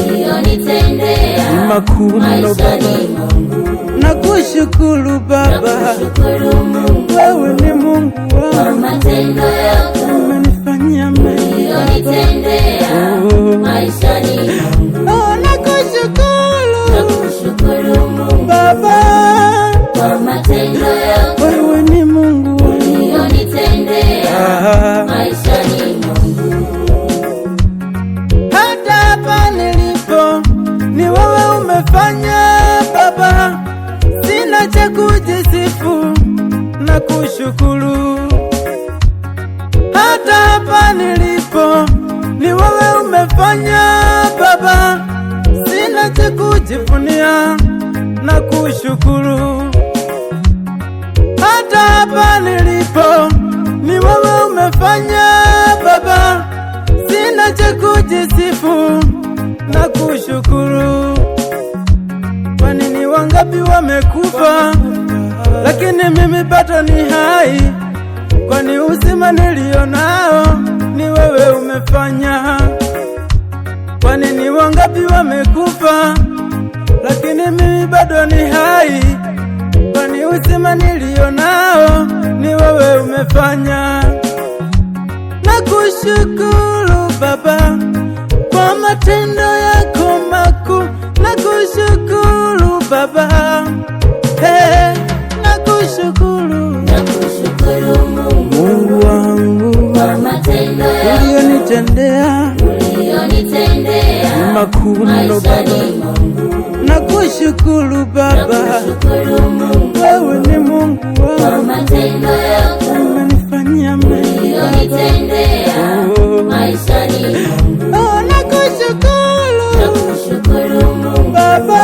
ulionitendea makuu mno Baba, nakushukuru Baba, wewe ni Mungu wangu, umenifanyia mengi Baba, nakushukuru Baba, wewe ni Mungu wangu, hata hapa nilipo ni wewe umefanya Baba, sina cha kujisifu na kushukuru. Hata hapa nilipo ni wewe umefanya Baba, sina cha kujivunia na kushukuru. Hata hapa nilipo ni wewe umefanya Baba, sina cha kujisifu na kushukuru. Kwani ni wangapi wamekufa, lakini mimi bado ni hai? Kwani uzima nilio nao ni wewe umefanya? Kwani ni wangapi wamekufa, lakini mimi bado ni hai? Kwani uzima nilio nao ni wewe umefanya? Nakushukuru Baba kwa matendo yako makuu, nakushukuru Baba, nakushukuru Mungu wangu kwa matendo ulionitendea makuu mno Baba, nakushukuru Baba, wewe ni Mungu wangu, umenifanyia mengi Baba, nakushukuru Baba,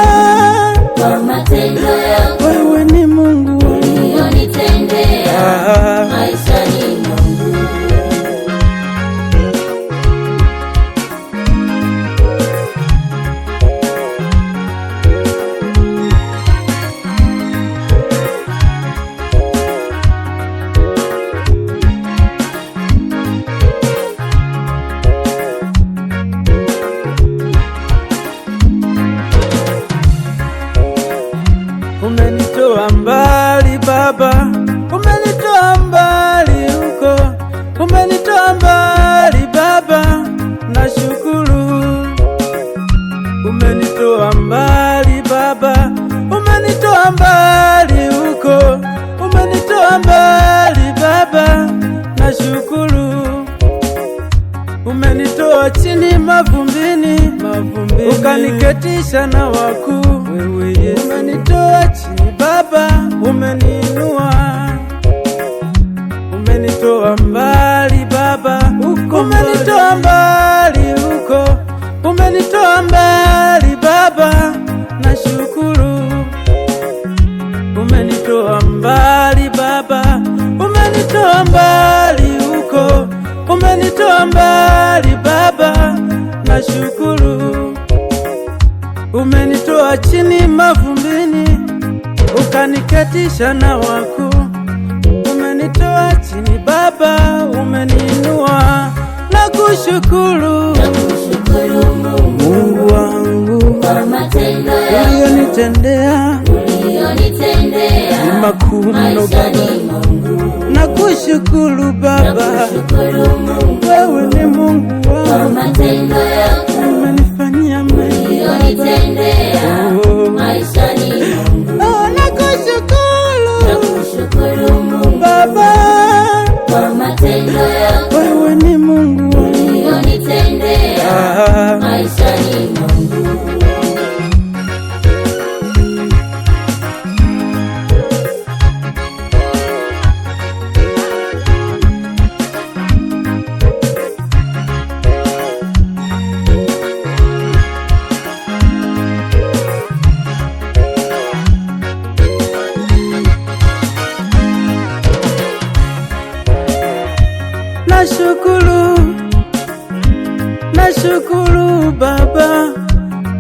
wewe ni Mungu wangu, umenitoa mbali Baba, umenitoa mbali huko, umenitoa mbali Baba, nashukuru. Umenitoa mbali Baba, umenitoa mbali huko, umenitoa mbali Baba, nashukuru. Umenitoa chini mavumbini, ukaniketisha na wakuu. Wewe Yesu, umenitoa chini Baba, umeniinua. Umenitoa mbali Baba, umenitoa mbali huko, umenitoa mbali Baba, nashukuru. Umenitoa mbali Baba, umenitoa mbali huko, umenitoa mbali Baba, nashukuru. Umenitoa chini mavumbini, ukaniketisha na wakuu. Umenitoa chini Baba, umeniinua, nakushukuru Mungu wangu ulionitendea makuu mno Baba, nakushukuru Baba, wewe ni Mungu wangu, umenifanyia mengi Baba, nakushukuru Baba, wewe ni Mungu wangu, nashukuru Baba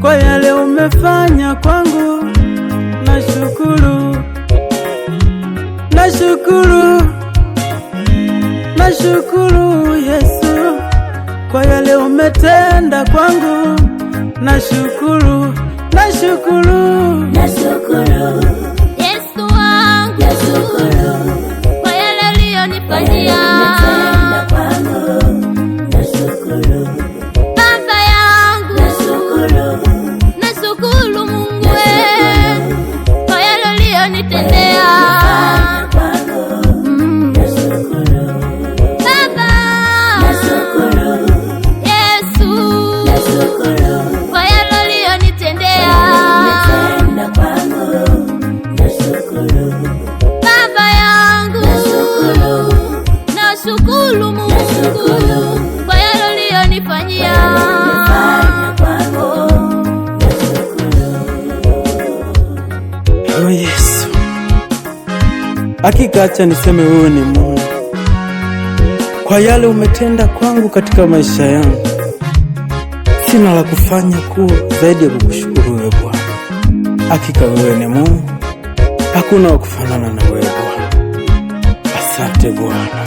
kwa yale umefanya kwangu, nashukuru Yesu kwa yale umetenda umetenda kwangu, nashukuru, nashukuru, nashukuru. Yesu wangu, nashukuru kwa yale uliyonifanyia. umetenda kwangu, nashukuru. Baba yangu, nashukuru, nashukuru Mungu wewe kwa yale uliyonitendea. Baba, nashukuru, Yesu, nashukuru kwa yale uliyonitendea. umetenda kwangu, nashukuru. Baba yangu, nashukuru, nashukuru Mungu nashukuru kwa yale uliyonifanyia. Oh Yesu, hakika acha niseme wewe ni Mungu kwa yale umetenda kwangu katika maisha yangu. Sina la kufanya kuu zaidi ya kukushukuru wewe Bwana. Hakika wewe ni Mungu, hakuna wa kufanana na wewe Bwana. Asante Bwana.